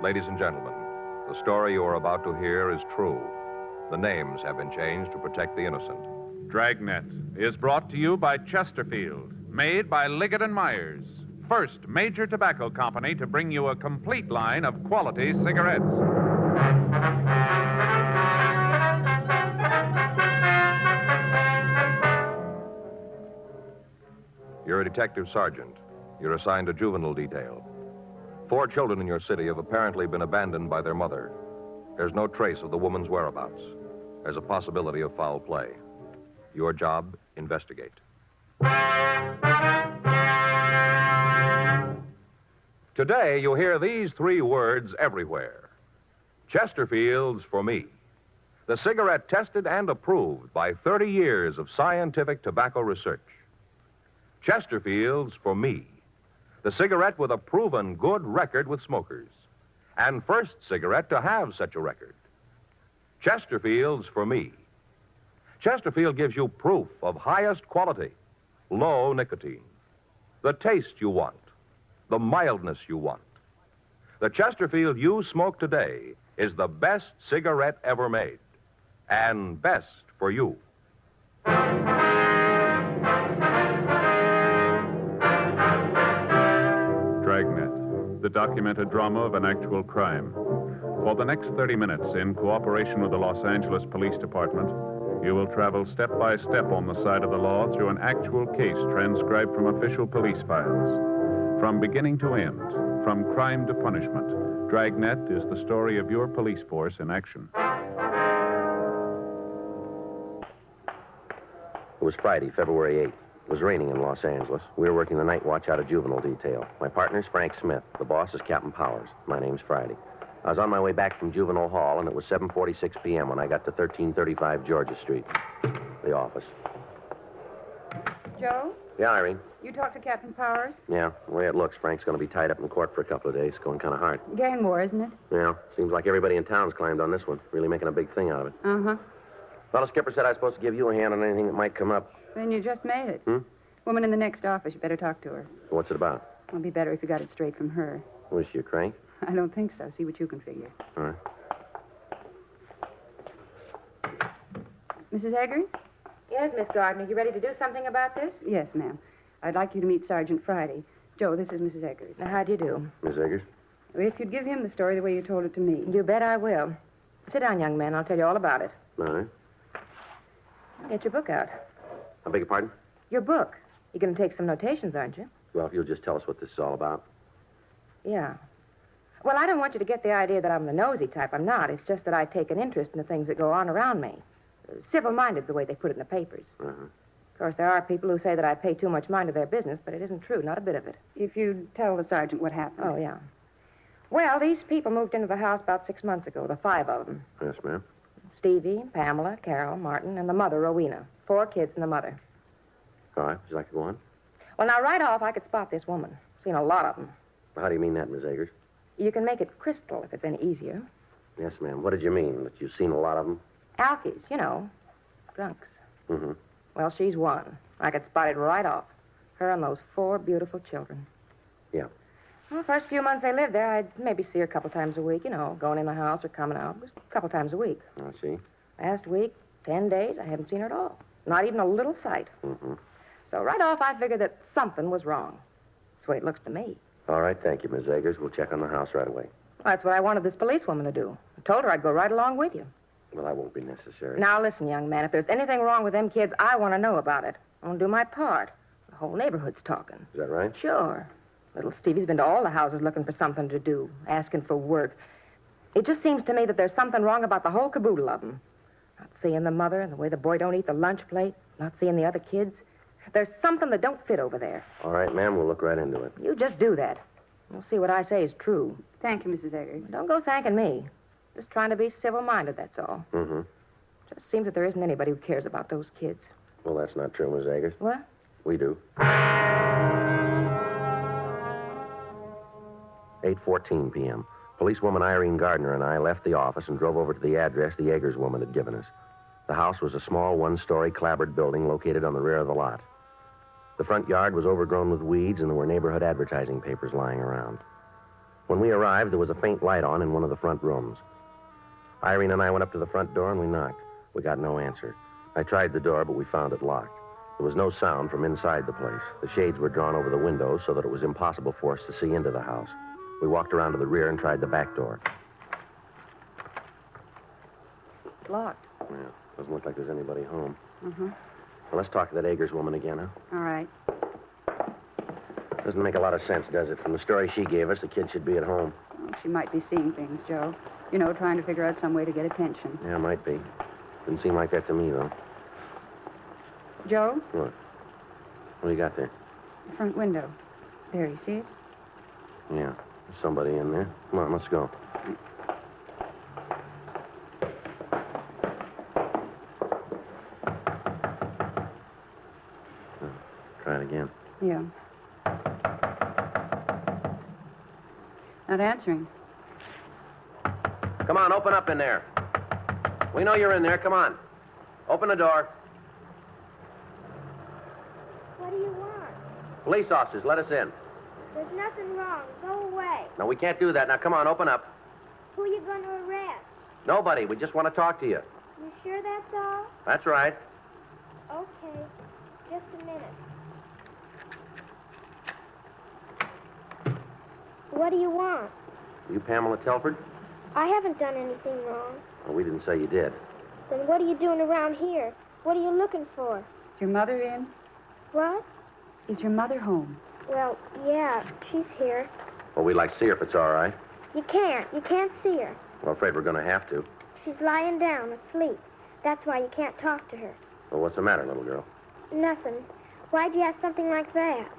Ladies and gentlemen, the story you are about to hear is true. The names have been changed to protect the innocent. Dragnet is brought to you by Chesterfield, made by Liggett & Myers, first major tobacco company to bring you a complete line of quality cigarettes. You're a detective sergeant. You're assigned to juvenile detail. 4 children in your city have apparently been abandoned by their mother. There's no trace of the woman's whereabouts. There's a possibility of foul play. Your job, investigate. Today, you'll hear these 3 words everywhere. Chesterfield's for me. The cigarette tested and approved by 30 years of scientific tobacco research. Chesterfield's for me. The cigarette with a proven good record with smokers. And first cigarette to have such a record. Chesterfield's for me. Chesterfield gives you proof of highest quality, low nicotine. The taste you want, the mildness you want. The Chesterfield you smoke today is the best cigarette ever made. And best for you. Dragnet, the documented drama of an actual crime. For the next 30 minutes, in cooperation with the Los Angeles Police Department, you will travel step by step on the side of the law through an actual case transcribed from official police files. From beginning to end, from crime to punishment, Dragnet is the story of your police force in action. It was Friday, February 8th. It was raining in Los Angeles. We were working the night watch out of juvenile detail. My partner's Frank Smith. The boss is Captain Powers. My name's Friday. I was on my way back from Juvenile Hall, and it was 7:46 p.m. when I got to 1335 Georgia Street, the office. Joe? Yeah, Irene? You talked to Captain Powers? Yeah, the way it looks, Frank's going to be tied up in court for a couple of days. Going kind of hard. Gang war, isn't it? Yeah, seems like everybody in town's climbed on this one. Really making a big thing out of it. Uh-huh. Fellow skipper said I was supposed to give you a hand on anything that might come up. Then you just made it. Hmm? Woman in the next office. You better talk to her. What's it about? It'll be better if you got it straight from her. Was she a crank? I don't think so. See what you can figure. All right. Mrs. Eggers? Yes, Miss Gardner. You ready to do something about this? Yes, ma'am. I'd like you to meet Sergeant Friday. Joe, this is Mrs. Eggers. Now, how do you do? Miss Eggers? If you'd give him the story the way you told it to me. You bet I will. Sit down, young man. I'll tell you all about it. All right. Get your book out. I beg your pardon? Your book. You're going to take some notations, aren't you? Well, if you'll just tell us what this is all about. Yeah. Well, I don't want you to get the idea that I'm the nosy type. I'm not. It's just that I take an interest in the things that go on around me. Civil-minded's the way they put it in the papers. Uh-huh. Of course, there are people who say that I pay too much mind to their business, but it isn't true. Not a bit of it. If you'd tell the sergeant what happened. Oh, yeah. Well, these people moved into the house about 6 months ago, the 5 of them. Yes, ma'am. Stevie, Pamela, Carol, Martin, and the mother, Rowena. 4 kids and the mother. All right. Would you like to go on? Well, now, right off, I could spot this woman. Seen a lot of them. How do you mean that, Miss Eggers? You can make it crystal if it's any easier. Yes, ma'am. What did you mean? That you've seen a lot of them? Alkies, you know. Drunks. Mm-hmm. Well, she's one. I could spot it right off. Her and those 4 beautiful children. Yeah. Well, the first few months they lived there, I'd maybe see her a couple times a week, you know, going in the house or coming out. Just a couple times a week. I see. Last week, 10 days, I haven't seen her at all. Not even a little sight. Mm-hmm. So right off, I figured that something was wrong. That's the way it looks to me. All right, thank you, Miss Eggers. We'll check on the house right away. Well, that's what I wanted this policewoman to do. I told her I'd go right along with you. Well, that won't be necessary. Now, listen, young man, if there's anything wrong with them kids, I want to know about it. I want to do my part. The whole neighborhood's talking. Is that right? Sure. Little Stevie's been to all the houses looking for something to do, asking for work. It just seems to me that there's something wrong about the whole caboodle of them. Not seeing the mother and the way the boy don't eat the lunch plate, not seeing the other kids. There's something that don't fit over there. All right, ma'am, we'll look right into it. You just do that. We'll see what I say is true. Thank you, Mrs. Eggers. Don't go thanking me. Just trying to be civil-minded, that's all. Mm-hmm. Just seems that there isn't anybody who cares about those kids. Well, that's not true, Miss Eggers. What? We do. 8:14 p.m. Policewoman Irene Gardner and I left the office and drove over to the address the Eggers woman had given us. The house was a small one-story clapboard building located on the rear of the lot. The front yard was overgrown with weeds, and there were neighborhood advertising papers lying around. When we arrived, there was a faint light on in one of the front rooms. Irene and I went up to the front door and we knocked. We got no answer. I tried the door, but we found it locked. There was no sound from inside the place. The shades were drawn over the windows so that it was impossible for us to see into the house. We walked around to the rear and tried the back door. It's locked. Yeah, doesn't look like there's anybody home. Mm-hmm. Well, let's talk to that Eggers woman again, huh? All right. Doesn't make a lot of sense, does it? From the story she gave us, the kid should be at home. Well, she might be seeing things, Joe. You know, trying to figure out some way to get attention. Yeah, might be. Didn't seem like that to me, though. Joe, What? What do you got there? the front window. There, you see it? Yeah, there's somebody in there. Come on, let's go. Try it again. Yeah. Not answering. Come on, open up in there. We know you're in there. Come on. Open the door. What do you want? Police officers, let us in. There's nothing wrong. Go away. No, we can't do that. Now, come on, open up. Who are you going to arrest? Nobody. We just want to talk to you. You sure that's all? That's right. Okay. Just a minute. What do you want? You Pamela Telford? I haven't done anything wrong. Well, we didn't say you did. Then what are you doing around here? What are you looking for? Is your mother in? What? Is your mother home? Well, yeah, she's here. Well, we'd like to see her if it's all right. You can't. You can't see her. Well, I'm afraid we're going to have to. She's lying down, asleep. That's why you can't talk to her. Well, what's the matter, little girl? Nothing. Why'd you ask something like that?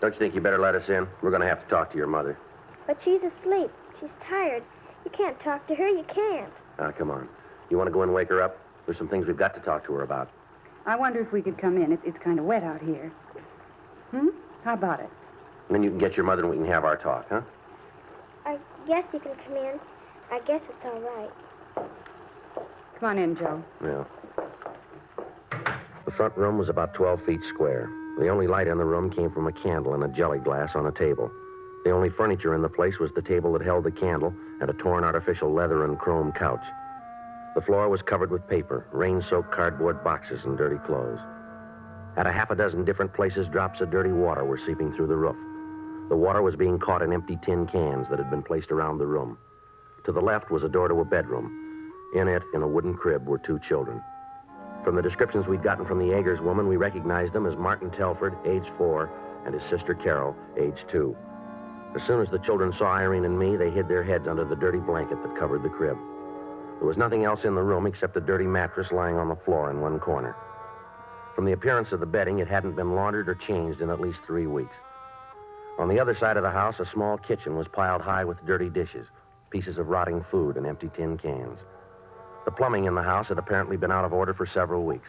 Don't you think you better let us in? We're going to have to talk to your mother. But she's asleep. She's tired. You can't talk to her. You can't. Now, come on. You want to go in and wake her up? There's some things we've got to talk to her about. I wonder if we could come in. It's kind of wet out here. How about it? And then you can get your mother and we can have our talk, huh? I guess you can come in. I guess it's all right. Come on in, Joe. Yeah. The front room was about 12 feet square. The only light in the room came from a candle in a jelly glass on a table. The only furniture in the place was the table that held the candle and a torn artificial leather and chrome couch. The floor was covered with paper, rain-soaked cardboard boxes, and dirty clothes. At a half a dozen different places, drops of dirty water were seeping through the roof. The water was being caught in empty tin cans that had been placed around the room. To the left was a door to a bedroom. In it, in a wooden crib, were 2 children. From the descriptions we'd gotten from the Eggers woman, we recognized them as Martin Telford, age 4, and his sister Carol, age 2. As soon as the children saw Irene and me, they hid their heads under the dirty blanket that covered the crib. There was nothing else in the room except a dirty mattress lying on the floor in one corner. From the appearance of the bedding, it hadn't been laundered or changed in at least 3 weeks. On the other side of the house, a small kitchen was piled high with dirty dishes, pieces of rotting food, and empty tin cans. The plumbing in the house had apparently been out of order for several weeks.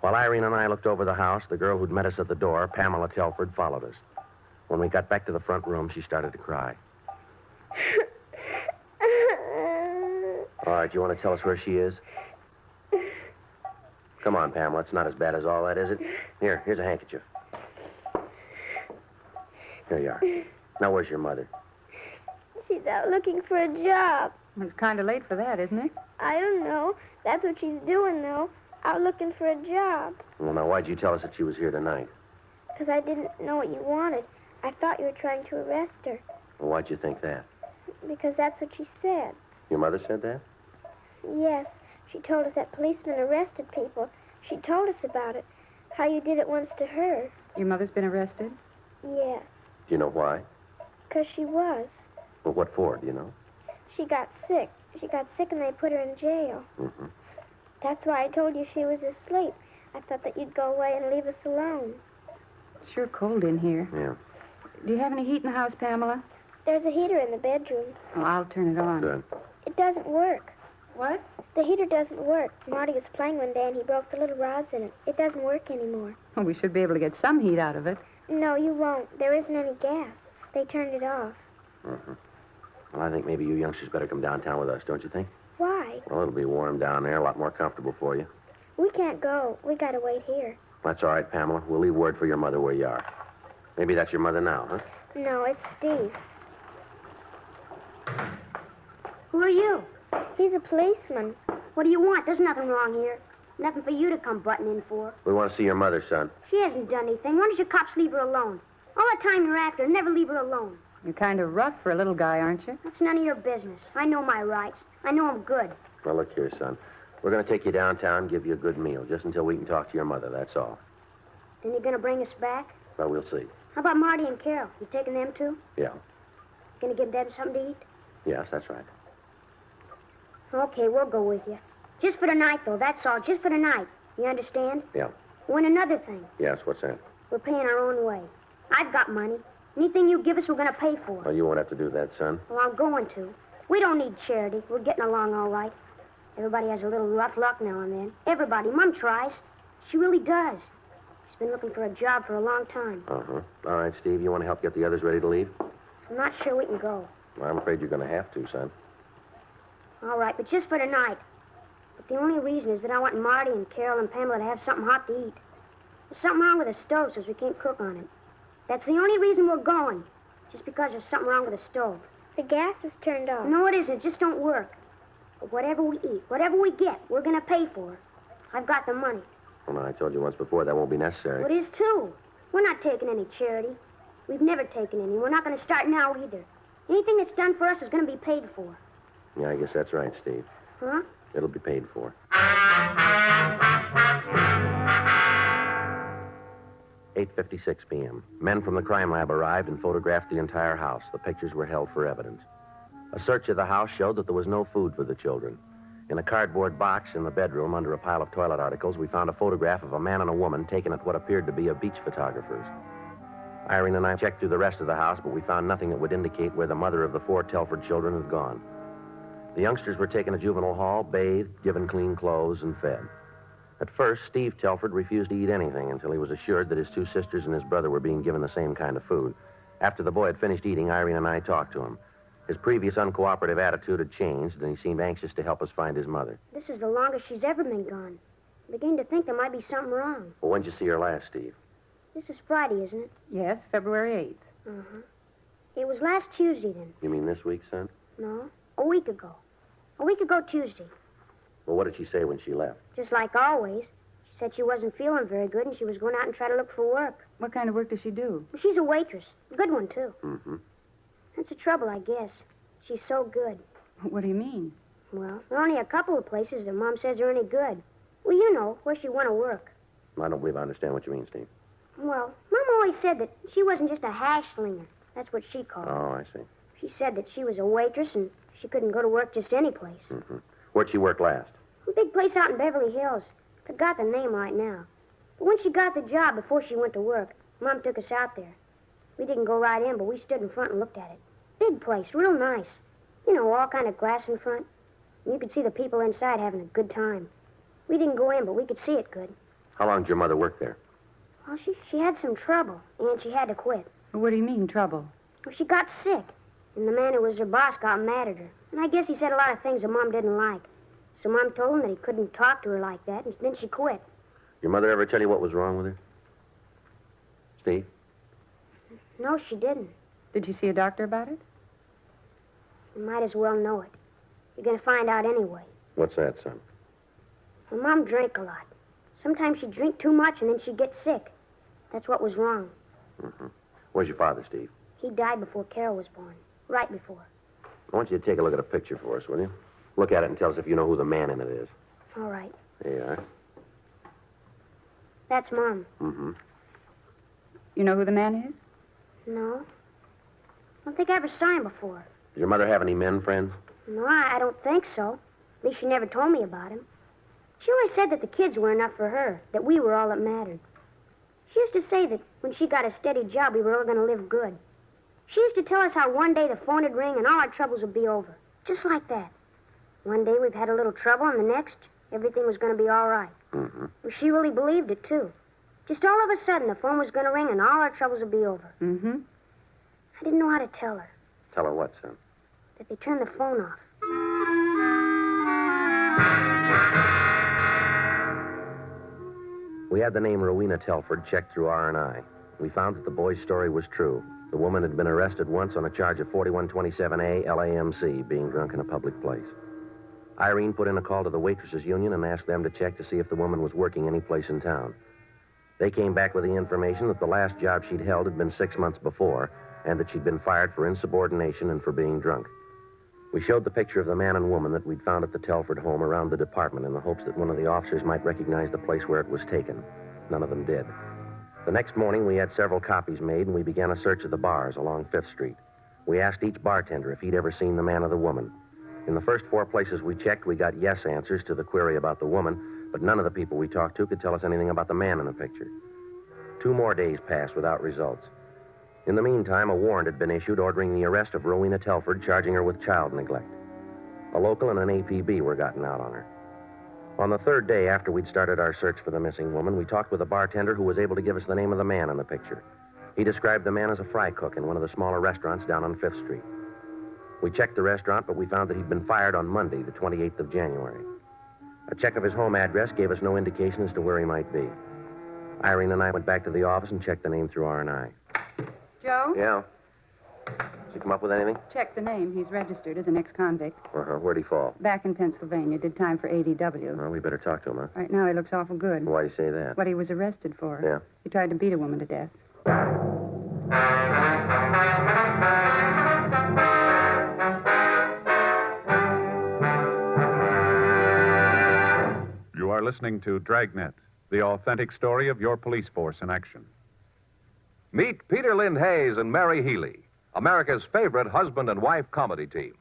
While Irene and I looked over the house, the girl who'd met us at the door, Pamela Telford, followed us. When we got back to the front room, she started to cry. All right, you want to tell us where she is? Come on, Pamela. It's not as bad as all that, is it? Here's a handkerchief. Here you are. Now, where's your mother? She's out looking for a job. Well, it's kind of late for that, isn't it? I don't know. That's what she's doing, though. Out looking for a job. Well, now, why'd you tell us that she was here tonight? Because I didn't know what you wanted. I thought you were trying to arrest her. Well, why'd you think that? Because that's what she said. Your mother said that? Yes. She told us that policemen arrested people. She told us about it. How you did it once to her. Your mother's been arrested? Yes. Do you know why? Because she was. Well, what for, do you know? She got sick. She got sick and they put her in jail. Mm-hmm. That's why I told you she was asleep. I thought that you'd go away and leave us alone. It's sure cold in here. Yeah. Do you have any heat in the house, Pamela? There's a heater in the bedroom. Oh, I'll turn it on. Good. It doesn't work. What? The heater doesn't work. Marty was playing one day and he broke the little rods in it. It doesn't work anymore. Well, we should be able to get some heat out of it. No, you won't. There isn't any gas. They turned it off. Mm-hmm. Well, I think maybe you youngsters better come downtown with us, don't you think? Why? Well, it'll be warm down there, a lot more comfortable for you. We can't go. We gotta wait here. That's all right, Pamela. We'll leave word for your mother where you are. Maybe that's your mother now, huh? No, it's Steve. Who are you? He's a policeman. What do you want? There's nothing wrong here. Nothing for you to come butting in for. We want to see your mother, son. She hasn't done anything. Why don't you cops leave her alone? All the time you're after her, never leave her alone. You're kind of rough for a little guy, aren't you? That's none of your business. I know my rights. I know I'm good. Well, look here, son. We're going to take you downtown and give you a good meal, just until we can talk to your mother, that's all. Then you're gonna bring us back? Well, we'll see. How about Marty and Carol? You taking them too? Yeah. Gonna give them something to eat? Yes, that's right. Okay, we'll go with you. Just for tonight, though, that's all. Just for tonight. You understand? Yeah. Oh, and another thing. Yes, what's that? We're paying our own way. I've got money. Anything you give us, we're gonna pay for. Well, you won't have to do that, son. Well, I'm going to. We don't need charity. We're getting along all right. Everybody has a little rough luck now and then. Everybody. Mom tries. She really does. She's been looking for a job for a long time. Uh-huh. All right, Steve, you want to help get the others ready to leave? I'm not sure we can go. Well, I'm afraid you're going to have to, son. All right, but just for tonight. But the only reason is that I want Marty and Carol and Pamela to have something hot to eat. There's something wrong with the stove, so we can't cook on it. That's the only reason we're going. Just because there's something wrong with the stove. The gas is turned off. No, it isn't. It just don't work. But whatever we eat, whatever we get, we're going to pay for it. I've got the money. Well, no, I told you once before that won't be necessary. Well, it is, too. We're not taking any charity. We've never taken any. We're not going to start now either. Anything that's done for us is going to be paid for. Yeah, I guess that's right, Steve. Huh? It'll be paid for. 8:56 p.m. Men from the crime lab arrived and photographed the entire house. The pictures were held for evidence. A search of the house showed that there was no food for the children. In a cardboard box in the bedroom under a pile of toilet articles, we found a photograph of a man and a woman taken at what appeared to be a beach photographer's. Irene and I checked through the rest of the house, but we found nothing that would indicate where the mother of the 4 Telford children had gone. The youngsters were taken to juvenile hall, bathed, given clean clothes, and fed. At first, Steve Telford refused to eat anything until he was assured that his 2 sisters and his brother were being given the same kind of food. After the boy had finished eating, Irene and I talked to him. His previous uncooperative attitude had changed, and he seemed anxious to help us find his mother. This is the longest she's ever been gone. I'm beginning to think there might be something wrong. Well, when'd you see her last, Steve? This is Friday, isn't it? Yes, February 8th. Uh-huh. It was last Tuesday, then. You mean this week, son? No, a week ago. A week ago Tuesday. Well, what did she say when she left? Just like always. She said she wasn't feeling very good and she was going out and try to look for work. What kind of work does she do? Well, she's a waitress. A good one, too. Mm-hmm. That's the trouble, I guess. She's so good. What do you mean? Well, there are only a couple of places that Mom says are any good. Well, you know, where she want to work. I don't believe I understand what you mean, Steve. Well, Mom always said that she wasn't just a hash slinger. That's what she called it. Oh, I see. She said that she was a waitress and she couldn't go to work just any place. Mm-hmm. Where'd she work last? A big place out in Beverly Hills. Forgot the name right now. But when she got the job before she went to work, Mom took us out there. We didn't go right in, but we stood in front and looked at it. Big place, real nice. You know, all kind of glass in front. And you could see the people inside having a good time. We didn't go in, but we could see it good. How long did your mother work there? Well, she had some trouble, and she had to quit. What do you mean, trouble? Well, she got sick, and the man who was her boss got mad at her. And I guess he said a lot of things that Mom didn't like. So Mom told him that he couldn't talk to her like that, and then she quit. Your mother ever tell you what was wrong with her? Steve? No, she didn't. Did you see a doctor about it? You might as well know it. You're going to find out anyway. What's that, son? Well, Mom drank a lot. Sometimes she'd drink too much, and then she'd get sick. That's what was wrong. Mm-hmm. Where's your father, Steve? He died before Carol was born. Right before. I want you to take a look at a picture for us, will you? Look at it and tell us if you know who the man in it is. All right. There you are. That's Mom. Mm-hmm. You know who the man is? No. I don't think I ever saw him before. Does your mother have any men friends? No, I don't think so. At least she never told me about him. She always said that the kids were enough for her, that we were all that mattered. She used to say that when she got a steady job, we were all going to live good. She used to tell us how one day the phone would ring and all our troubles would be over. Just like that. One day we've had a little trouble, and the next, everything was going to be all right. Mm-hmm. Well, she really believed it, too. Just all of a sudden, the phone was going to ring and all our troubles would be over. Mm-hmm. I didn't know how to tell her. Tell her what, son? That they turned the phone off. We had the name Rowena Telford checked through R&I. We found that the boy's story was true. The woman had been arrested once on a charge of 4127A LAMC, being drunk in a public place. Irene put in a call to the Waitresses Union and asked them to check to see if the woman was working any place in town. They came back with the information that the last job she'd held had been 6 months before, and that she'd been fired for insubordination and for being drunk. We showed the picture of the man and woman that we'd found at the Telford home around the department in the hopes that one of the officers might recognize the place where it was taken. None of them did. The next morning, we had several copies made, and we began a search of the bars along 5th Street. We asked each bartender if he'd ever seen the man or the woman. In the first 4 places we checked, we got yes answers to the query about the woman, but none of the people we talked to could tell us anything about the man in the picture. 2 more days passed without results. In the meantime, a warrant had been issued ordering the arrest of Rowena Telford, charging her with child neglect. A local and an APB were gotten out on her. On the 3rd day after we'd started our search for the missing woman, we talked with a bartender who was able to give us the name of the man in the picture. He described the man as a fry cook in one of the smaller restaurants down on 5th Street. We checked the restaurant, but we found that he'd been fired on Monday, the 28th of January. A check of his home address gave us no indication as to where he might be. Irene and I went back to the office and checked the name through R&I. Joe? Yeah? Did you come up with anything? Check the name. He's registered as an ex-convict. Uh-huh. Where'd he fall? Back in Pennsylvania. Did time for ADW. Well, we better talk to him, huh? Right now he looks awful good. Why do you say that? What he was arrested for. Yeah. He tried to beat a woman to death. You are listening to Dragnet, the authentic story of your police force in action. Meet Peter Lynn Hayes and Mary Healy, America's favorite husband and wife comedy team.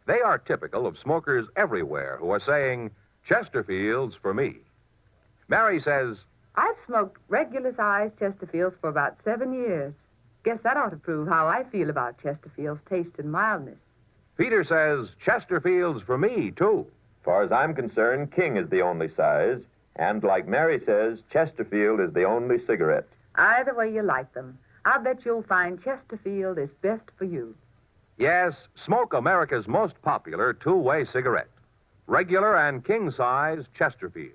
They are typical of smokers everywhere who are saying, Chesterfields for me. Mary says, I've smoked regular-sized Chesterfields for about 7 years. Guess that ought to prove how I feel about Chesterfield's taste and mildness. Peter says, Chesterfields for me, too. As far as I'm concerned, King is the only size. And like Mary says, Chesterfield is the only cigarette. Either way you like them, I'll bet you'll find Chesterfield is best for you. Yes, smoke America's most popular two-way cigarette. Regular and king-size Chesterfield.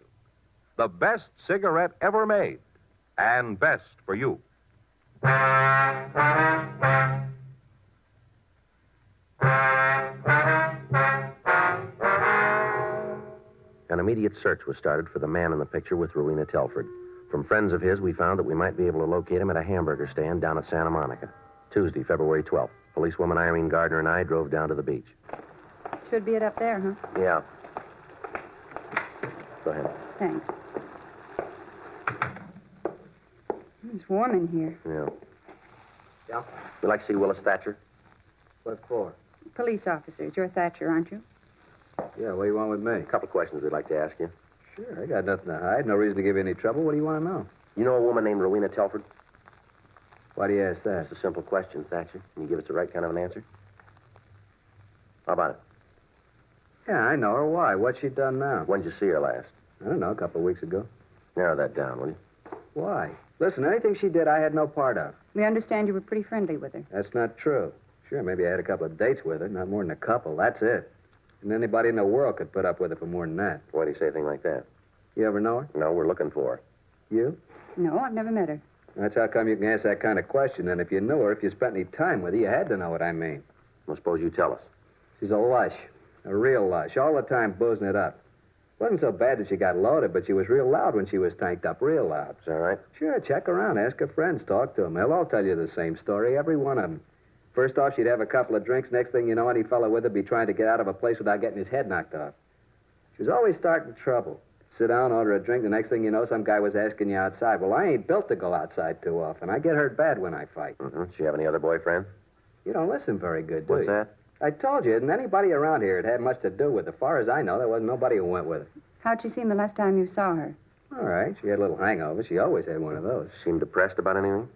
The best cigarette ever made. And best for you. An immediate search was started for the man in the picture with Rowena Telford. From friends of his, we found that we might be able to locate him at a hamburger stand down at Santa Monica. Tuesday, February 12th. Policewoman Irene Gardner and I drove down to the beach. Should be it up there, huh? Yeah. Go ahead. Thanks. It's warm in here. Yeah. Yeah? We'd like to see Willis Thatcher. What for? Police officers. You're Thatcher, aren't you? Yeah, what do you want with me? A couple of questions we'd like to ask you. Sure, I got nothing to hide. No reason to give you any trouble. What do you want to know? You know a woman named Rowena Telford? Why do you ask that? It's a simple question, Thatcher. Can you give us the right kind of an answer? How about it? Yeah, I know her. Why? What's she done now? When did you see her last? I don't know, a couple of weeks ago. Narrow that down, will you? Why? Listen, anything she did, I had no part of. We understand you were pretty friendly with her. That's not true. Sure, maybe I had a couple of dates with her, not more than a couple. That's it. And anybody in the world could put up with her for more than that. Why do you say anything like that? You ever know her? No, we're looking for her. You? No, I've never met her. That's how come you can ask that kind of question. And if you knew her, if you spent any time with her, you had to know what I mean. Well, suppose you tell us. She's a lush. A real lush. All the time boozing it up. Wasn't so bad that she got loaded, but she was real loud when she was tanked up. Real loud. Is that right? Sure, check around. Ask her friends. Talk to them. They'll all tell you the same story, every one of them. First off, she'd have a couple of drinks. Next thing you know, any fellow with her be trying to get out of a place without getting his head knocked off. She was always starting trouble. Sit down, order a drink. The next thing you know, some guy was asking you outside. Well, I ain't built to go outside too often. I get hurt bad when I fight. Mm-hmm. Does she have any other boyfriends? You don't listen very good, do What's you? that? I told you, and anybody around here had much to do with her. As far as I know, there wasn't nobody who went with her. How'd she seem the last time you saw her? All right, she had a little hangover. She always had one of those. Seemed depressed about anything?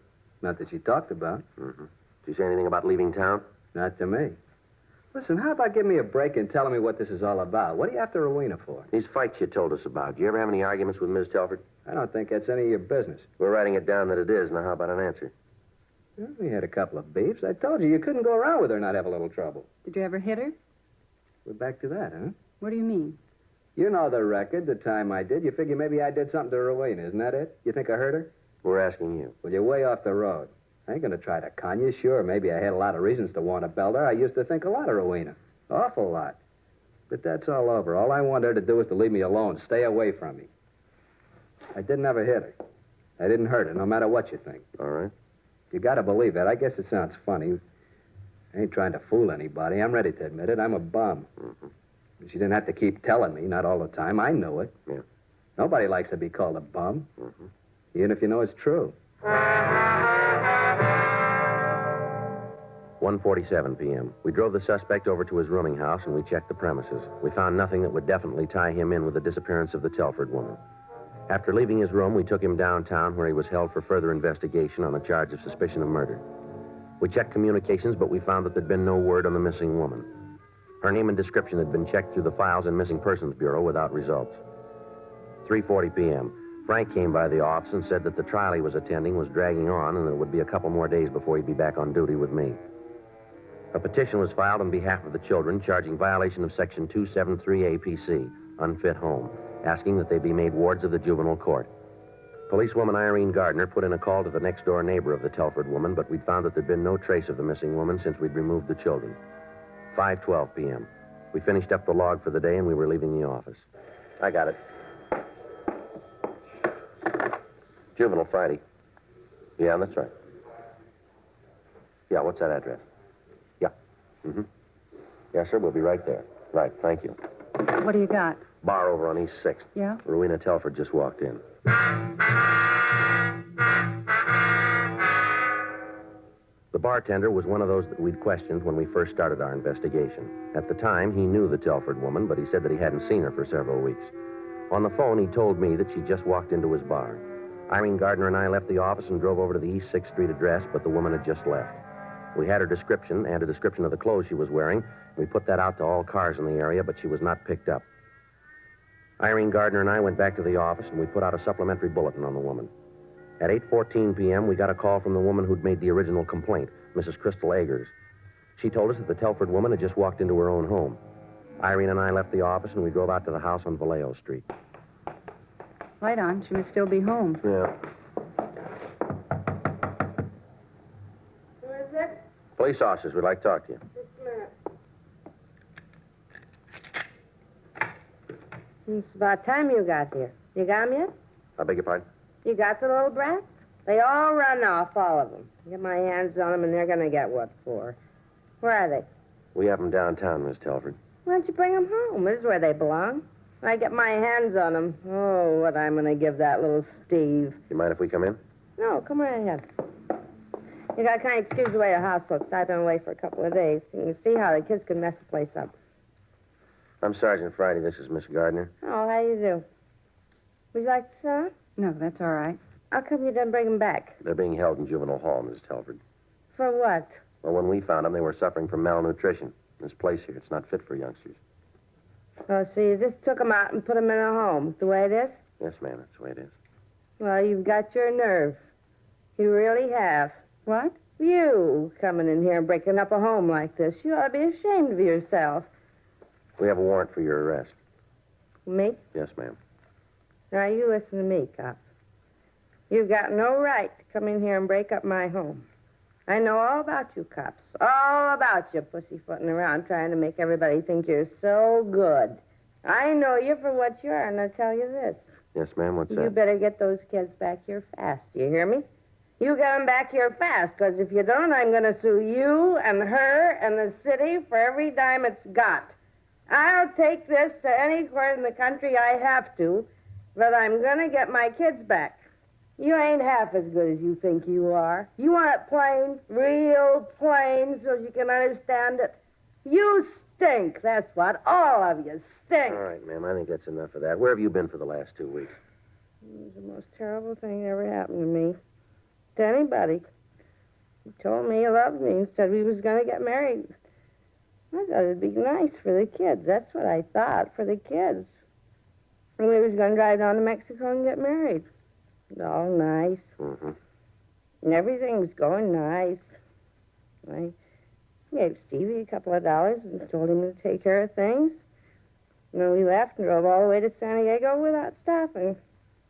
Not that she talked about. Mm-hmm. Did you say anything about leaving town? Not to me. Listen, how about giving me a break and telling me what this is all about? What are you after Rowena for? These fights you told us about. Do you ever have any arguments with Ms. Telford? I don't think that's any of your business. We're writing it down that it is. Now, how about an answer? Well, we had a couple of beefs. I told you couldn't go around with her and not have a little trouble. Did you ever hit her? We're back to that, huh? What do you mean? You know the record, the time I did. You figure maybe I did something to Rowena, isn't that it? You think I hurt her? We're asking you. Well, you're way off the road. I ain't gonna try to con you. Sure, maybe I had a lot of reasons to want to belt her. I used to think a lot of Rowena. Awful lot. But that's all over. All I want her to do is to leave me alone. Stay away from me. I didn't ever hit her. I didn't hurt her, no matter what you think. All right. You gotta believe it. I guess it sounds funny. I ain't trying to fool anybody. I'm ready to admit it. I'm a bum. Mm-hmm. She didn't have to keep telling me, not all the time. I knew it. Yeah. Nobody likes to be called a bum, Mm-hmm. even if you know it's true. 1:47 p.m. We drove the suspect over to his rooming house and we checked the premises. We found nothing that would definitely tie him in with the disappearance of the Telford woman. After leaving his room, we took him downtown where he was held for further investigation on a charge of suspicion of murder. We checked communications, but we found that there'd been no word on the missing woman. Her name and description had been checked through the files in Missing Persons Bureau without results. 3:40 p.m. Frank came by the office and said that the trial he was attending was dragging on and that it would be a couple more days before he'd be back on duty with me. A petition was filed on behalf of the children charging violation of Section 273 APC, unfit home, asking that they be made wards of the juvenile court. Policewoman Irene Gardner put in a call to the next-door neighbor of the Telford woman, but we'd found that there'd been no trace of the missing woman since we'd removed the children. 5:12 p.m. We finished up the log for the day and we were leaving the office. I got it. Juvenile Friday. Yeah, that's right. Yeah, what's that address? Yeah. Mm-hmm. Yes, sir, we'll be right there. Right, thank you. What do you got? Bar over on East 6th. Yeah? Rowena Telford just walked in. The bartender was one of those that we'd questioned when we first started our investigation. At the time, he knew the Telford woman, but he said that he hadn't seen her for several weeks. On the phone, he told me that she just walked into his bar. Irene Gardner and I left the office and drove over to the East 6th Street address, but the woman had just left. We had her description and a description of the clothes she was wearing. We put that out to all cars in the area, but she was not picked up. Irene Gardner and I went back to the office, and we put out a supplementary bulletin on the woman. At 8:14 p.m., we got a call from the woman who'd made the original complaint, Mrs. Crystal Eggers. She told us that the Telford woman had just walked into her own home. Irene and I left the office, and we drove out to the house on Vallejo Street. Light on. She must still be home. Yeah. Who is it? Police officers, we'd like to talk to you. Just a minute. It's about time you got here. You got them yet? I beg your pardon? You got the little brats? They all run off, all of them. Get my hands on them, and they're going to get what for. Where are they? We have them downtown, Miss Telford. Why don't you bring them home? This is where they belong. I get my hands on them. Oh, what I'm going to give that little Steve. You mind if we come in? No, come right ahead. You got to kind of excuse the way the house looks. I've been away for a couple of days. You can see how the kids can mess the place up. I'm Sergeant Friday. This is Miss Gardner. Oh, how you do? Would you like to sit down? No, that's all right. How come you didn't bring them back? They're being held in juvenile hall, Miss Telford. For what? Well, when we found them, they were suffering from malnutrition. This place here, it's not fit for youngsters. Oh, so you just took them out and put them in a home, the way it is? Yes, ma'am, that's the way it is. Well, you've got your nerve. You really have. What? You coming in here and breaking up a home like this. You ought to be ashamed of yourself. We have a warrant for your arrest. Me? Yes, ma'am. Now, you listen to me, cop. You've got no right to come in here and break up my home. I know all about you, cops. All about you pussyfooting around trying to make everybody think you're so good. I know you for what you are, and I'll tell you this. Yes, ma'am, what's You that? better get those kids back here fast. Do you hear me? You get them back here fast, because if you don't, I'm going to sue you and her and the city for every dime it's got. I'll take this to any court in the country I have to, but I'm going to get my kids back. You ain't half as good as you think you are. You want it plain, real plain, so you can understand it. You stink, that's what. All of you stink. All right, ma'am, I think that's enough of that. Where have you been for the last 2 weeks? It was the most terrible thing that ever happened to me. To anybody. He told me he loved me and said we was going to get married. I thought it'd be nice for the kids. That's what I thought, for the kids. And we was going to drive down to Mexico and get married. All nice. Mm-hmm. And everything was going nice. I gave Stevie a couple of dollars and told him to take care of things. And then we left and drove all the way to San Diego without stopping.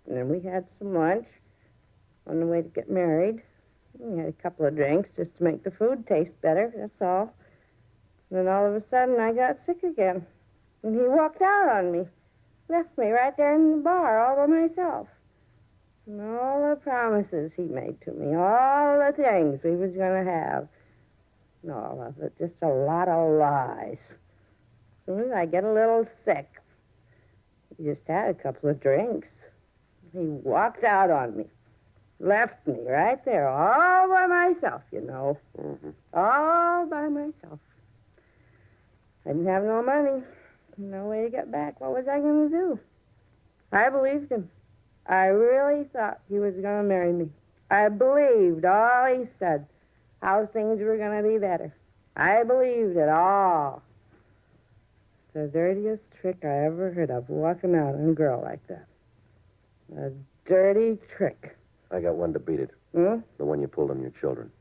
And then we had some lunch on the way to get married. We had a couple of drinks just to make the food taste better, that's all. Then all of a sudden I got sick again. And he walked out on me. Left me right there in the bar all by myself. And all the promises he made to me, all the things we was going to have. And all of it, just a lot of lies. As soon as I get a little sick, he just had a couple of drinks. He walked out on me. Left me right there, all by myself, you know. Mm-hmm. All by myself. I didn't have no money. No way to get back. What was I going to do? I believed him. I really thought he was going to marry me. I believed all he said, how things were going to be better. I believed it all. The dirtiest trick I ever heard of, walking out on a girl like that. A dirty trick. I got one to beat it. Hmm? The one you pulled on your children.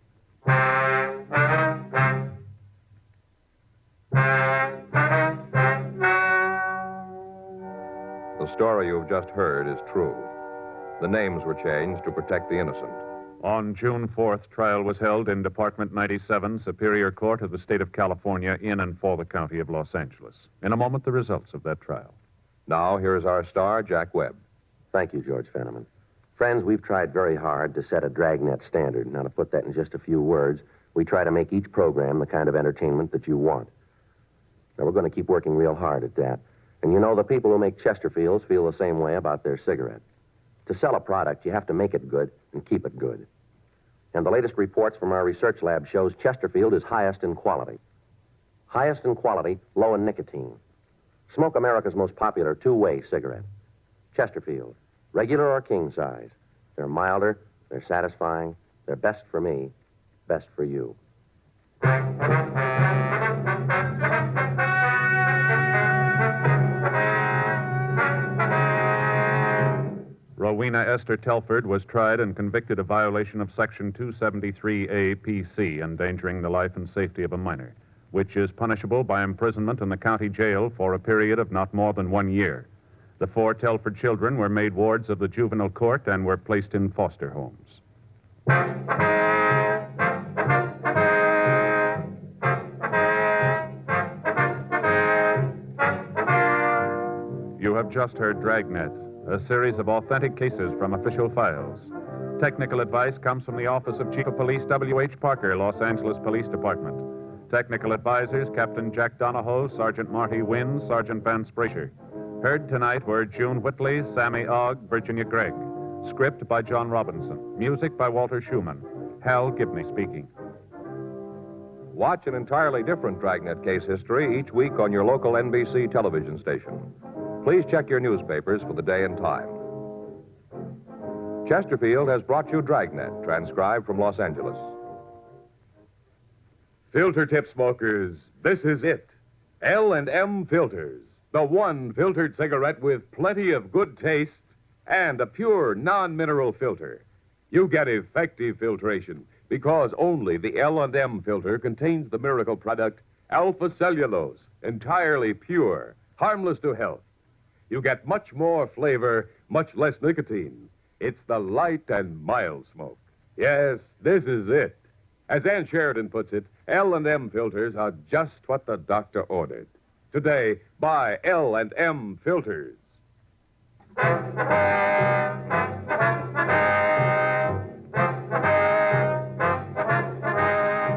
The story you've just heard is true. The names were changed to protect the innocent. On June 4th, trial was held in Department 97, Superior Court of the State of California, in and for the County of Los Angeles. In a moment, the results of that trial. Now, here's our star, Jack Webb. Thank you, George Fenneman. Friends, we've tried very hard to set a Dragnet standard. Now, to put that in just a few words, we try to make each program the kind of entertainment that you want. Now, we're going to keep working real hard at that. And you know, the people who make Chesterfields feel the same way about their cigarette. To sell a product, you have to make it good and keep it good. And the latest reports from our research lab shows Chesterfield is highest in quality. Highest in quality, low in nicotine. Smoke America's most popular two-way cigarette. Chesterfield, regular or king size. They're milder, they're satisfying, they're best for me, best for you. Rowena Esther Telford was tried and convicted of violation of Section 273A PC, endangering the life and safety of a minor, which is punishable by imprisonment in the county jail for a period of not more than 1 year. The 4 Telford children were made wards of the juvenile court and were placed in foster homes. You have just heard Dragnet, a series of authentic cases from official files. Technical advice comes from the Office of Chief of Police W.H. Parker, Los Angeles Police Department. Technical advisors, Captain Jack Donahoe, Sergeant Marty Wynn, Sergeant Vance Brasher. Heard tonight were June Whitley, Sammy Ogg, Virginia Gregg. Script by John Robinson. Music by Walter Schumann. Hal Gibney speaking. Watch an entirely different Dragnet case history each week on your local NBC television station. Please check your newspapers for the day and time. Chesterfield has brought you Dragnet, transcribed from Los Angeles. Filter tip smokers, this is it. L&M Filters, the one filtered cigarette with plenty of good taste and a pure non-mineral filter. You get effective filtration because only the L&M filter contains the miracle product alpha cellulose, entirely pure, harmless to health. You get much more flavor, much less nicotine. It's the light and mild smoke. Yes, this is it. As Ann Sheridan puts it, L&M filters are just what the doctor ordered. Today, buy L&M filters.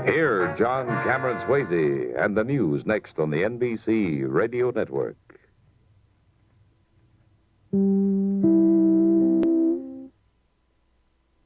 Here, John Cameron Swayze and the news next on the NBC Radio Network.